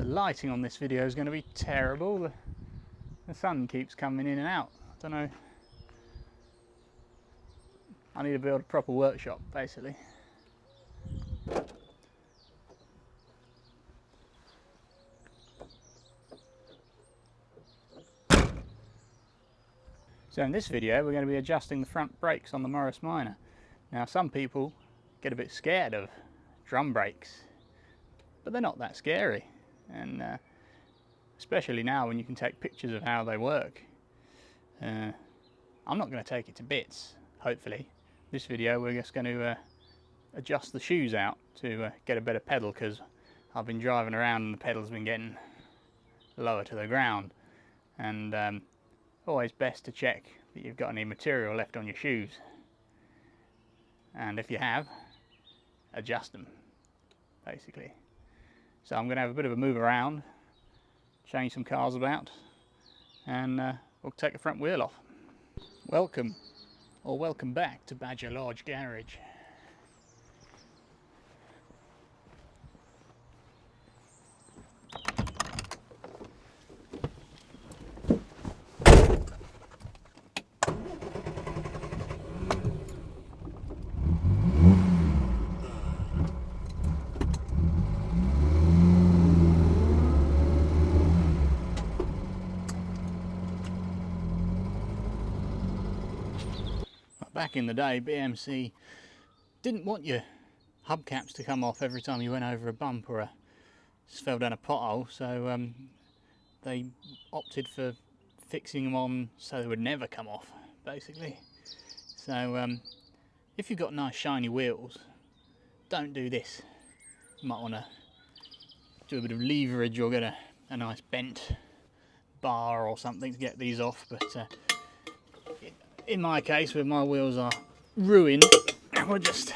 The lighting on this video is going to be terrible. The sun keeps coming in and out. I don't know. I need to build a proper workshop, basically. So in this video we're going to be adjusting the front brakes on the Morris Minor. Now some people get a bit scared of drum brakes, but they're not that scary, and especially now when you can take pictures of how they work. I'm not going to take it to bits, hopefully. This video we're just going to adjust the shoes out to get a better pedal, because I've been driving around and the pedal's been getting lower to the ground, and always best to check that you've got any material left on your shoes, and if you have, adjust them basically. So I'm going to have a bit of a move around, change some cars about, and we'll take the front wheel off. Welcome back to Badger Lodge Garage. Back in the day, BMC didn't want your hubcaps to come off every time you went over a bump or just fell down a pothole, so they opted for fixing them on so they would never come off, basically. So if you've got nice shiny wheels, don't do this. You might want to do a bit of leverage or get a nice bent bar or something to get these off, but in my case, where my wheels are ruined, we'll just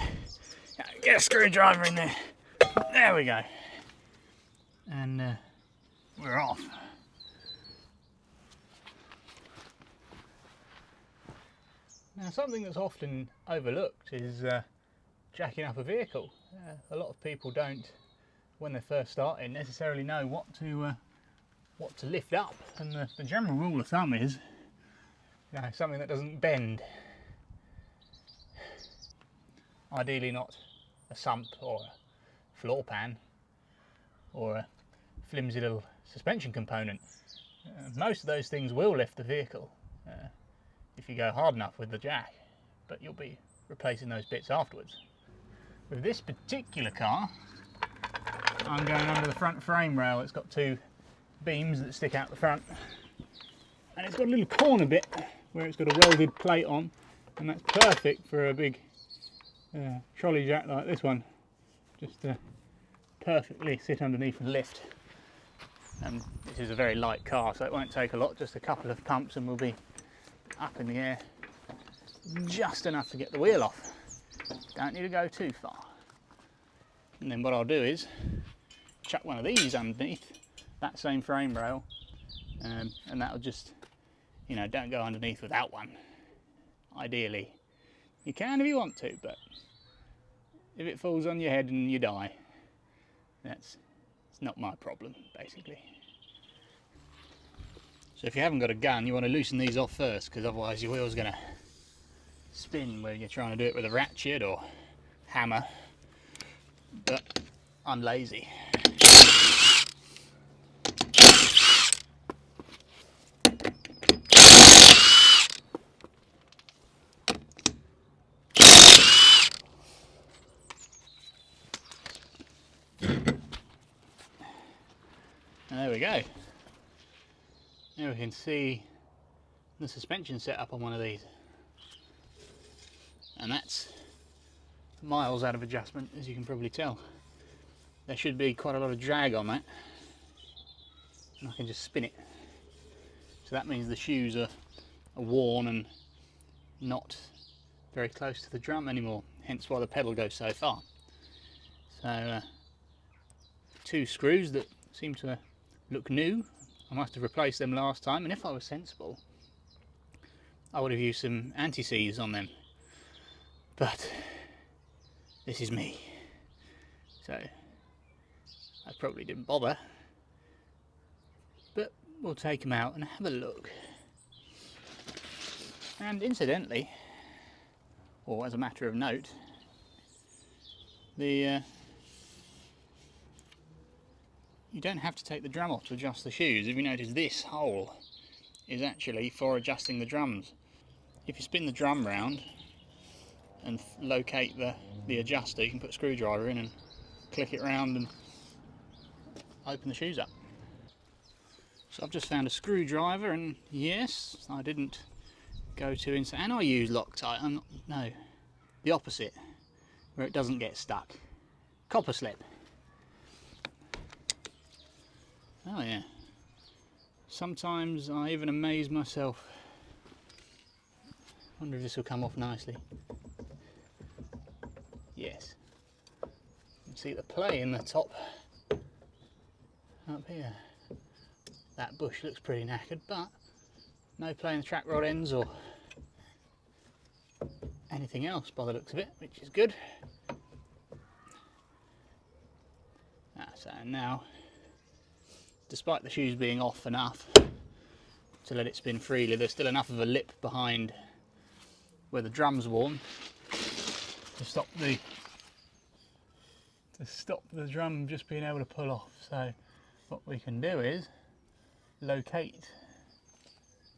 get a screwdriver in there. There we go. And we're off. Now, something that's often overlooked is jacking up a vehicle. A lot of people don't, when they're first starting, necessarily know what to lift up. And the general rule of thumb is, something that doesn't bend. Ideally not a sump or a floor pan or a flimsy little suspension component. Most of those things will lift the vehicle if you go hard enough with the jack, but you'll be replacing those bits afterwards. With this particular car, I'm going under the front frame rail. It's got two beams that stick out the front, and it's got a little corner bit where it's got a welded plate on, and that's perfect for a big trolley jack like this one. Just perfectly sit underneath and lift. And this is a very light car, so it won't take a lot, just a couple of pumps and we'll be up in the air just enough to get the wheel off. Don't need to go too far. And then what I'll do is chuck one of these underneath that same frame rail, and that'll just, don't go underneath without one. Ideally, you can if you want to, but if it falls on your head and you die, it's not my problem, basically. So if you haven't got a gun, you want to loosen these off first, because otherwise your wheel's going to spin when you're trying to do it with a ratchet or hammer. But I'm lazy. There we go. Now we can see the suspension setup on one of these, and that's miles out of adjustment, as you can probably tell. There should be quite a lot of drag on that, and I can just spin it. So that means the shoes are worn and not very close to the drum anymore, hence why the pedal goes so far. So two screws that seem to look new. I must have replaced them last time, and if I was sensible, I would have used some anti-seize on them. But this is me, so I probably didn't bother. we'll take them out and have a look. And incidentally, or as a matter of note, you don't have to take the drum off to adjust the shoes. If you notice, this hole is actually for adjusting the drums. If you spin the drum round and locate the adjuster, you can put a screwdriver in and click it round and open the shoes up. So I've just found a screwdriver, and yes, I didn't go too inside, and I use Loctite. No, the opposite, where it doesn't get stuck. Copper slip. Oh yeah. Sometimes I even amaze myself. Wonder if this will come off nicely. Yes. You can see the play in the top up here. That bush looks pretty knackered, but no play in the track rod ends or anything else by the looks of it, which is good. So now, despite the shoes being off enough to let it spin freely, there's still enough of a lip behind where the drum's worn to stop the drum just being able to pull off. So what we can do is locate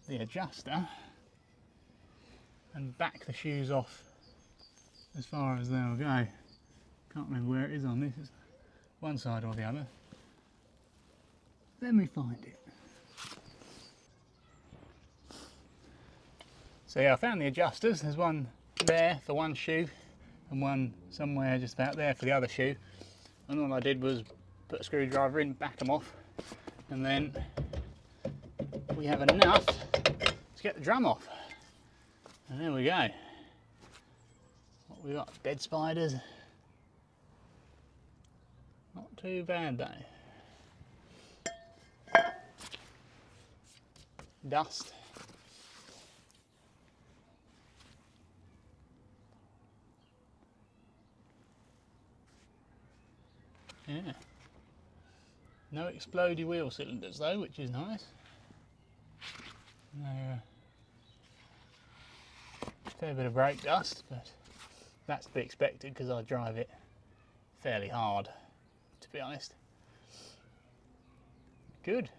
the adjuster and back the shoes off as far as they'll go. Can't remember where it is on this, it's one side or the other. Let me find it. So yeah, I found the adjusters. There's one there for one shoe and one somewhere just about there for the other shoe. And all I did was put a screwdriver in, back them off, and then we have enough to get the drum off. And there we go. What we got? Dead spiders. Not too bad though. Dust. Yeah. No explodey wheel cylinders though, which is nice. No, fair bit of brake dust, but that's to be expected because I drive it fairly hard, to be honest. Good.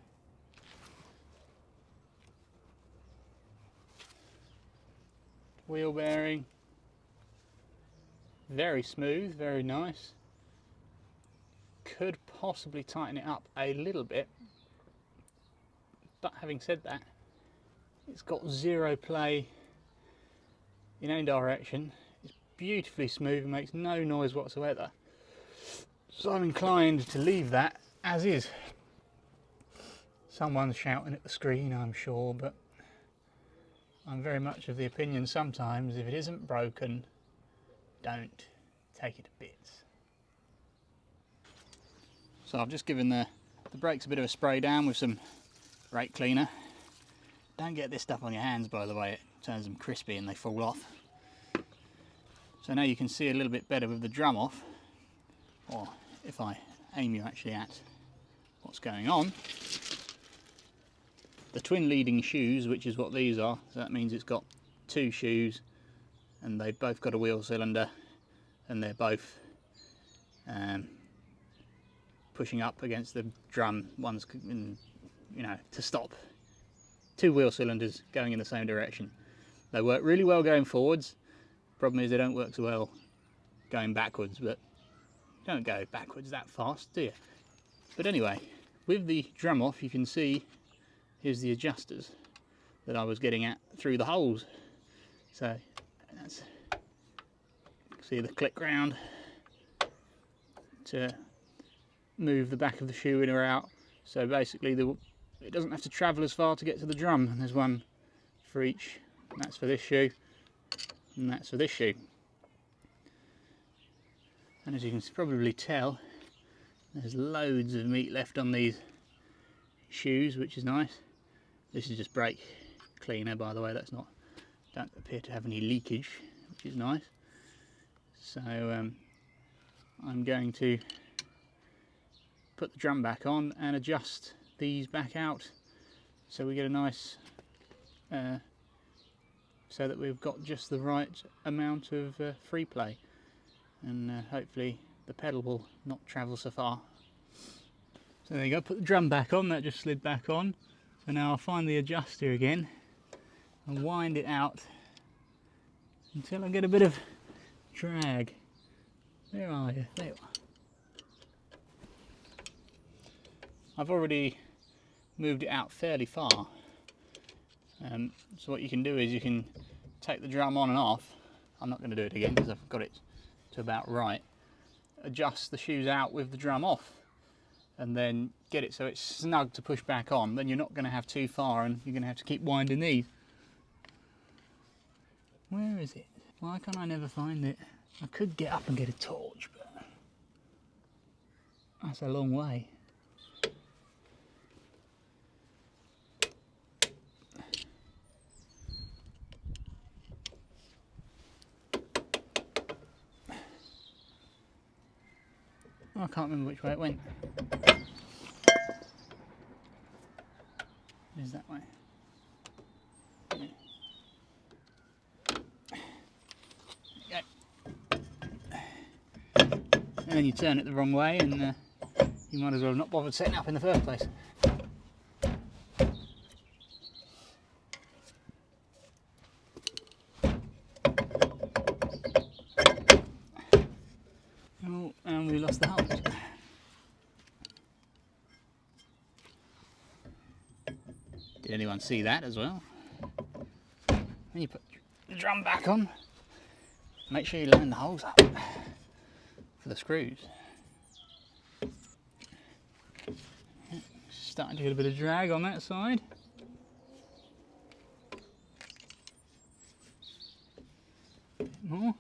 Wheel bearing, very smooth, very nice. Could possibly tighten it up a little bit, but having said that, it's got zero play in any direction. It's beautifully smooth and makes no noise whatsoever. So I'm inclined to leave that as is. Someone's shouting at the screen, I'm sure, but I'm very much of the opinion sometimes if it isn't broken, don't take it to bits. So I've just given the brakes a bit of a spray down with some brake cleaner. Don't get this stuff on your hands, by the way, it turns them crispy and they fall off. So now you can see a little bit better with the drum off, or if I aim you actually at what's going on. The twin leading shoes, which is what these are, so that means it's got two shoes and they've both got a wheel cylinder and they're both pushing up against the drum. One's, you know, to stop. Two wheel cylinders going in the same direction. They work really well going forwards. Problem is they don't work so well going backwards, but you don't go backwards that fast, do you? But anyway, with the drum off, you can see here's the adjusters that I was getting at through the holes. So that's, see the click round to move the back of the shoe in or out. So basically it doesn't have to travel as far to get to the drum. And there's one for each. And that's for this shoe and that's for this shoe. And as you can probably tell, there's loads of meat left on these shoes, which is nice. This is just brake cleaner, by the way. That's not, don't appear to have any leakage, which is nice. So I'm going to put the drum back on and adjust these back out so we get a nice, so that we've got just the right amount of free play, and hopefully the pedal will not travel so far. So there you go, put the drum back on, that just slid back on. So now I'll find the adjuster again and wind it out until I get a bit of drag. Where are you? There you are. I've already moved it out fairly far. So what you can do is you can take the drum on and off. I'm not going to do it again because I've got it to about right. Adjust the shoes out with the drum off and then get it so it's snug to push back on. Then you're not going to have too far and you're going to have to keep winding these. Where is it? Why can't I never find it? I could get up and get a torch, but that's a long way. I can't remember which way it went. It is that way. Yeah. There you go. And then you turn it the wrong way and you might as well have not bothered setting up in the first place. Oh, and we lost the hold. Did anyone see that as well? Then you put the drum back on. Make sure you line the holes up for the screws. Starting to get a bit of drag on that side. A bit more.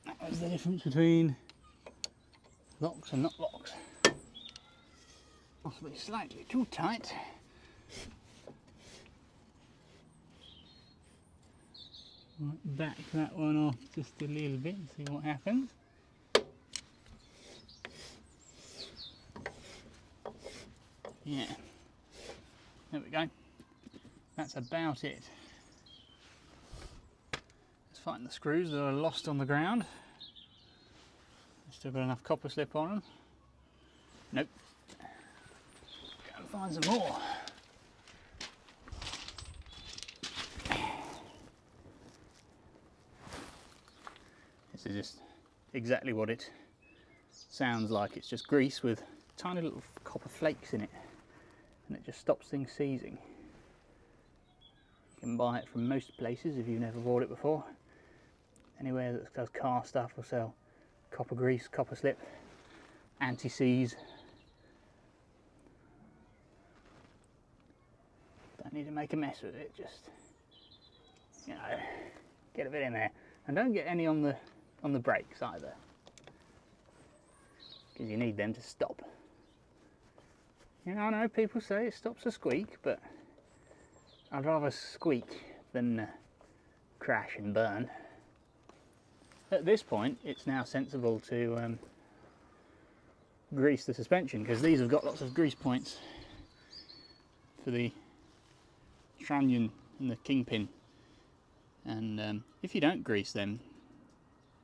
That was the difference between locks and not locks. Possibly slightly too tight. Right, back that one off just a little bit and see what happens. Yeah, there we go. That's about it. Let's find the screws that are lost on the ground. Still got enough copper slip on them. Nope. Go and find some more. This is just exactly what it sounds like. It's just grease with tiny little copper flakes in it, and it just stops things seizing. You can buy it from most places if you've never bought it before. Anywhere that does car stuff will sell copper grease, copper slip, anti-seize. Don't need to make a mess with it, just, you know, get a bit in there. And don't get any on the brakes either, because you need them to stop. You know, I know people say it stops a squeak, but I'd rather squeak than crash and burn. At this point, it's now sensible to grease the suspension, because these have got lots of grease points for the trunnion and the kingpin. And if you don't grease them,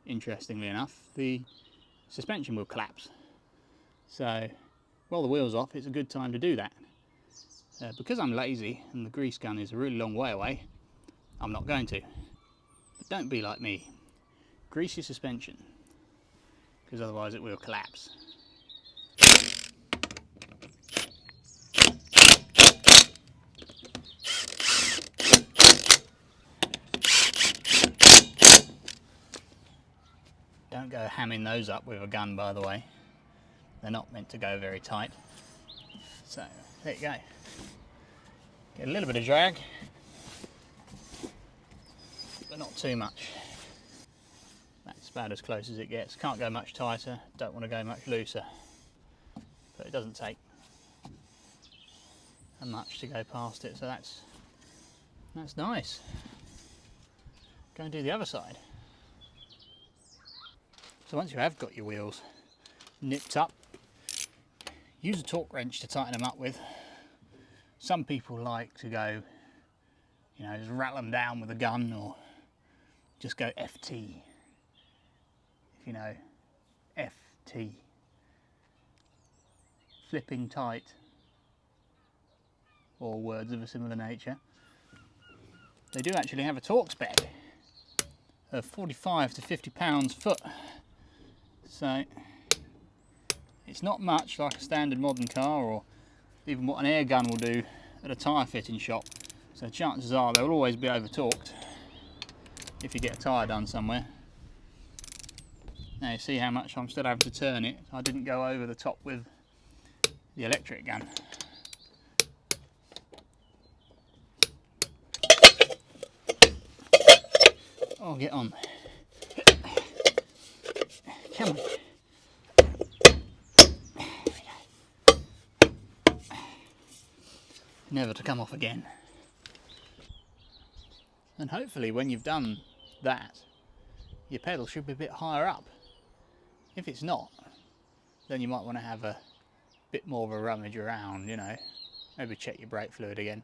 interestingly enough, the suspension will collapse. So while the wheel's off, it's a good time to do that. Because I'm lazy and the grease gun is a really long way away, I'm not going to. But don't be like me. Grease your suspension, because otherwise it will collapse. Don't go hamming those up with a gun, by the way. They're not meant to go very tight. So, there you go. Get a little bit of drag, but not too much. That's about as close as it gets. Can't go much tighter, don't want to go much looser. But it doesn't take much to go past it, so that's That's nice. Go and do the other side. So once you have got your wheels nipped up, use a torque wrench to tighten them up with. Some people like to go, you know, just rattle them down with a gun, or just go FT, if you know, FT, flipping tight, or words of a similar nature. They do actually have a torque spec of 45 to 50 pounds foot, so it's not much like a standard modern car, or even what an air gun will do at a tyre fitting shop. So chances are they'll always be over torqued if you get a tyre done somewhere. Now you see how much I'm still having to turn it. I didn't go over the top with the electric gun. Oh, get on. Come on. Never to come off again. And hopefully when you've done that, your pedal should be a bit higher up. If it's not, then you might want to have a bit more of a rummage around, you know, maybe check your brake fluid again.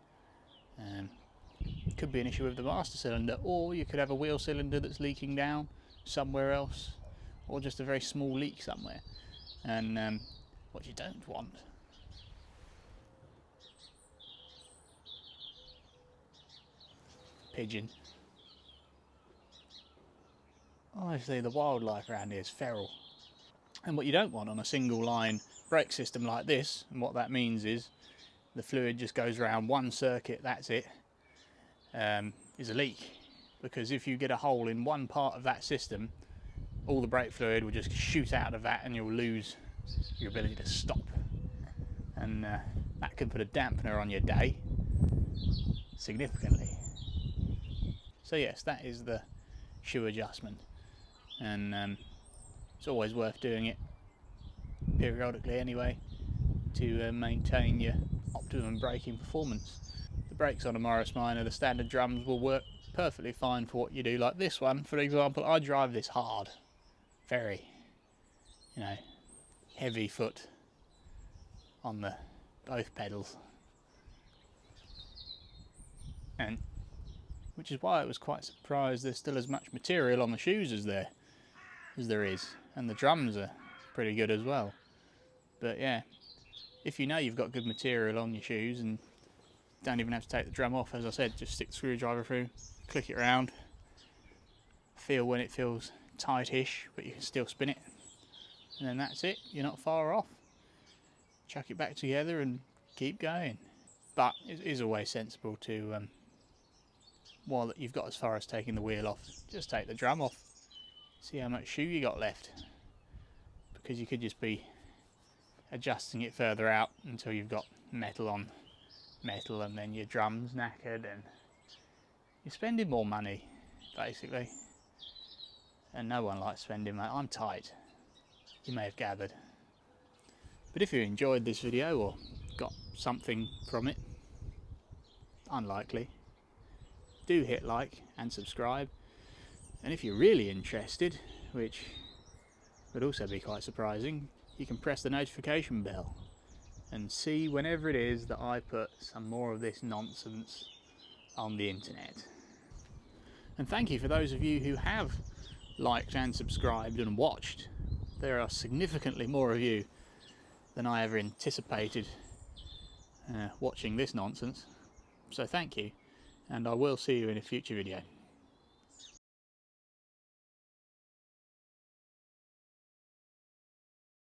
Could be an issue with the master cylinder, or you could have a wheel cylinder that's leaking down somewhere else, or just a very small leak somewhere. And what you don't want pigeon. Honestly, the wildlife around here is feral. And what you don't want on a single line brake system like this, and what that means is the fluid just goes around one circuit, that's it, is a leak. Because if you get a hole in one part of that system, all the brake fluid will just shoot out of that and you'll lose your ability to stop. And that can put a dampener on your day significantly. So yes, that is the shoe adjustment, and it's always worth doing it periodically anyway to maintain your optimum braking performance. The brakes on a Morris Minor, the standard drums, will work perfectly fine for what you do. Like this one, for example, I drive this hard, very, you know, heavy foot on the both pedals, and which is why I was quite surprised there's still as much material on the shoes as there is, and the drums are pretty good as well. But yeah, if you know you've got good material on your shoes and don't even have to take the drum off, as I said, just stick the screwdriver through, click it around, feel when it feels tight-ish, but you can still spin it, and then that's it, you're not far off. Chuck it back together and keep going. But it is always sensible to, while you've got as far as taking the wheel off, just take the drum off, see how much shoe you got left, because you could just be adjusting it further out until you've got metal on metal, and then your drum's knackered and you're spending more money basically, and no one likes spending money. I'm tight, you may have gathered. But if you enjoyed this video or got something from it, unlikely, do hit like and subscribe. And if you're really interested, which would also be quite surprising, you can press the notification bell and see whenever it is that I put some more of this nonsense on the internet. And thank you for those of you who have liked and subscribed and watched. There are significantly more of you than I ever anticipated watching this nonsense. So thank you, and I will see you in a future video.